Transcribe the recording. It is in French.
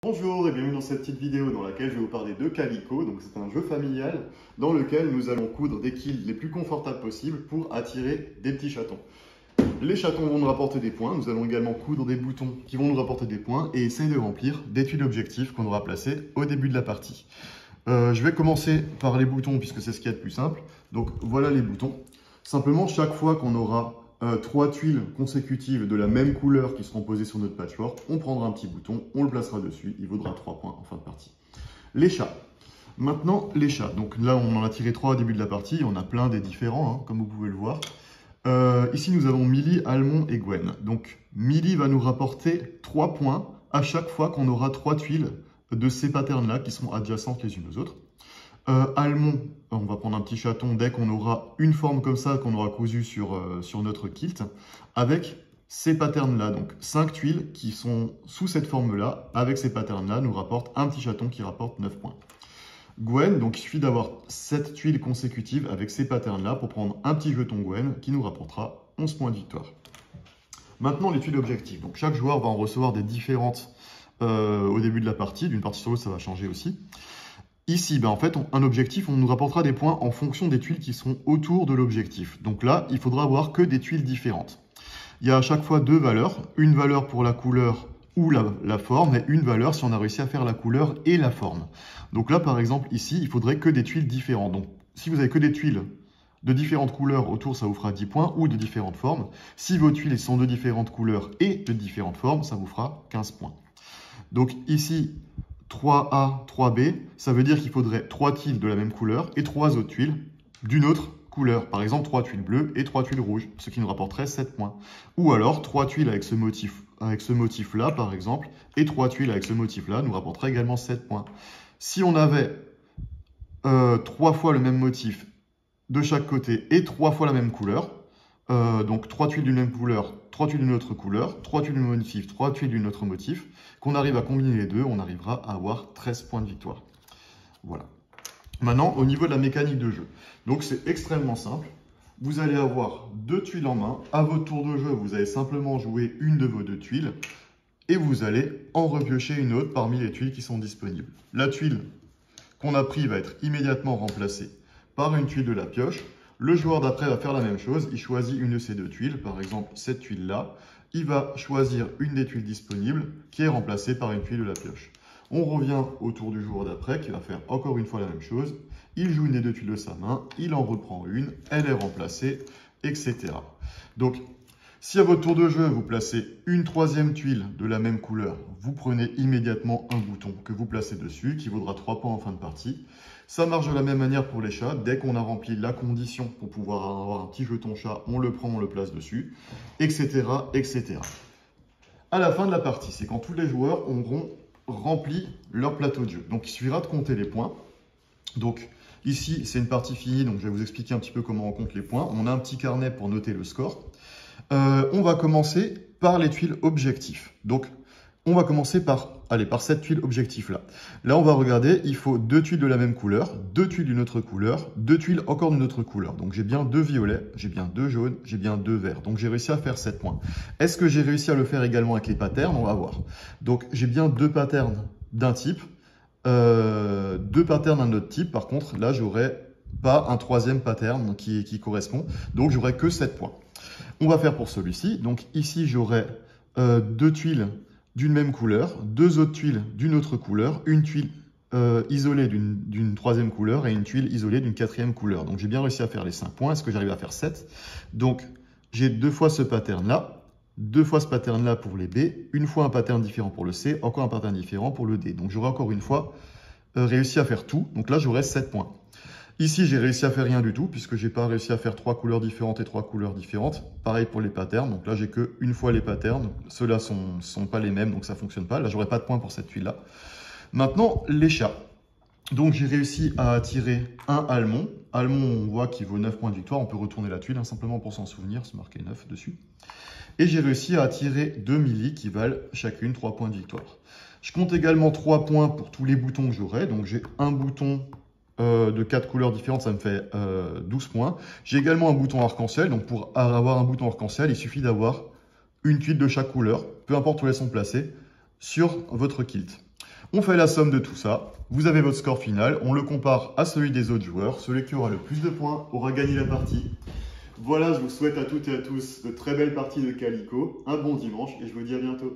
Bonjour et bienvenue dans cette petite vidéo dans laquelle je vais vous parler de Calico. Donc c'est un jeu familial dans lequel nous allons coudre des quilts les plus confortables possibles pour attirer des petits chatons. Les chatons vont nous rapporter des points, nous allons également coudre des boutons qui vont nous rapporter des points et essayer de remplir des tuiles objectifs qu'on aura placées au début de la partie. Je vais commencer par les boutons puisque c'est ce qu'il y a de plus simple. Donc voilà les boutons. Simplement chaque fois qu'on aura 3 tuiles consécutives de la même couleur qui seront posées sur notre patchwork, on prendra un petit bouton, on le placera dessus, il vaudra 3 points en fin de partie. Les chats. Maintenant, les chats. Donc là, on en a tiré 3 au début de la partie, on a plein des différents, hein, comme vous pouvez le voir. Ici, nous avons Millie, Almond et Gwen. Donc, Millie va nous rapporter 3 points à chaque fois qu'on aura 3 tuiles de ces patterns-là qui sont adjacentes les unes aux autres. Almond, on va prendre un petit chaton dès qu'on aura une forme comme ça qu'on aura cousu sur notre kilt avec ces patterns-là. Donc 5 tuiles qui sont sous cette forme-là, avec ces patterns-là, nous rapportent un petit chaton qui rapporte 9 points. Gwen, donc il suffit d'avoir 7 tuiles consécutives avec ces patterns-là pour prendre un petit jeton Gwen qui nous rapportera 11 points de victoire. Maintenant les tuiles objectives. Donc chaque joueur va en recevoir des différentes au début de la partie. D'une partie sur l'autre, ça va changer aussi. Ici, en fait, un objectif, on nous rapportera des points en fonction des tuiles qui seront autour de l'objectif. Donc là, il faudra avoir que des tuiles différentes. Il y a à chaque fois 2 valeurs. Une valeur pour la couleur ou la forme, et une valeur si on a réussi à faire la couleur et la forme. Donc là, par exemple, ici, il faudrait que des tuiles différentes. Donc, si vous avez que des tuiles de différentes couleurs autour, ça vous fera 10 points, ou de différentes formes. Si vos tuiles sont de différentes couleurs et de différentes formes, ça vous fera 15 points. Donc ici, 3A, 3B, ça veut dire qu'il faudrait 3 tuiles de la même couleur et 3 autres tuiles d'une autre couleur. Par exemple, 3 tuiles bleues et 3 tuiles rouges, ce qui nous rapporterait 7 points. Ou alors, 3 tuiles avec ce motif-là, par exemple, et 3 tuiles avec ce motif-là nous rapporterait également 7 points. Si on avait 3 fois le même motif de chaque côté et 3 fois la même couleur, donc 3 tuiles d'une même couleur, 3 tuiles d'une autre couleur, 3 tuiles d'un motif, 3 tuiles d'un autre motif, qu'on arrive à combiner les deux, on arrivera à avoir 13 points de victoire. Voilà. Maintenant, au niveau de la mécanique de jeu. Donc c'est extrêmement simple. Vous allez avoir 2 tuiles en main. À votre tour de jeu, vous allez simplement jouer une de vos 2 tuiles et vous allez en repiocher une autre parmi les tuiles qui sont disponibles. La tuile qu'on a prise va être immédiatement remplacée par une tuile de la pioche. Le joueur d'après va faire la même chose, il choisit une de ces 2 tuiles, par exemple cette tuile-là. Il va choisir une des tuiles disponibles qui est remplacée par une tuile de la pioche. On revient au tour du joueur d'après qui va faire encore une fois la même chose. Il joue une des 2 tuiles de sa main, il en reprend une, elle est remplacée, etc. Donc, si à votre tour de jeu, vous placez une 3e tuile de la même couleur, vous prenez immédiatement un bouton que vous placez dessus qui vaudra 3 points en fin de partie. Ça marche de la même manière pour les chats. Dès qu'on a rempli la condition pour pouvoir avoir un petit jeton chat, on le prend, on le place dessus, etc., etc. À la fin de la partie, c'est quand tous les joueurs auront rempli leur plateau de jeu. Donc, il suffira de compter les points. Donc, ici, c'est une partie finie, donc je vais vous expliquer un petit peu comment on compte les points. On a un petit carnet pour noter le score. On va commencer par les tuiles objectifs. Donc, on va commencer par cette tuile objectif-là. Là, on va regarder, il faut 2 tuiles de la même couleur, 2 tuiles d'une autre couleur, 2 tuiles encore d'une autre couleur. Donc, j'ai bien 2 violets, j'ai bien 2 jaunes, j'ai bien 2 verts. Donc, j'ai réussi à faire 7 points. Est-ce que j'ai réussi à le faire également avec les patterns? On va voir. Donc, j'ai bien 2 patterns d'un type, 2 patterns d'un autre type. Par contre, là, j'aurais pas un 3e pattern qui correspond. Donc, j'aurai que 7 points. On va faire pour celui-ci. Donc, ici, j'aurai 2 tuiles d'une même couleur, 2 autres tuiles d'une autre couleur, une tuile isolée d'une 3e couleur et une tuile isolée d'une 4e couleur. Donc, j'ai bien réussi à faire les 5 points. Est-ce que j'arrive à faire 7? Donc, j'ai 2 fois ce pattern-là, 2 fois ce pattern-là pour les B, une fois un pattern différent pour le C, encore un pattern différent pour le D. Donc, j'aurai encore une fois réussi à faire tout. Donc là, j'aurai 7 points. Ici, j'ai réussi à faire rien du tout, puisque j'ai pas réussi à faire 3 couleurs différentes et 3 couleurs différentes. Pareil pour les patterns. Donc là, j'ai que une fois les patterns. Ceux-là sont pas les mêmes, donc ça fonctionne pas. Là, j'aurais pas de points pour cette tuile-là. Maintenant, les chats. Donc, j'ai réussi à attirer un Almond. Almond, on voit qu'il vaut 9 points de victoire. On peut retourner la tuile, hein, simplement pour s'en souvenir, se marquer 9 dessus. Et j'ai réussi à attirer 2 Millie qui valent chacune 3 points de victoire. Je compte également 3 points pour tous les boutons que j'aurai. Donc, j'ai un bouton de 4 couleurs différentes, ça me fait 12 points. J'ai également un bouton arc-en-ciel. Donc, pour avoir un bouton arc-en-ciel, il suffit d'avoir une tuile de chaque couleur, peu importe où elles sont placées, sur votre kilt. On fait la somme de tout ça, vous avez votre score final, on le compare à celui des autres joueurs, celui qui aura le plus de points aura gagné la partie. Voilà, je vous souhaite à toutes et à tous de très belles parties de Calico, un bon dimanche et je vous dis à bientôt.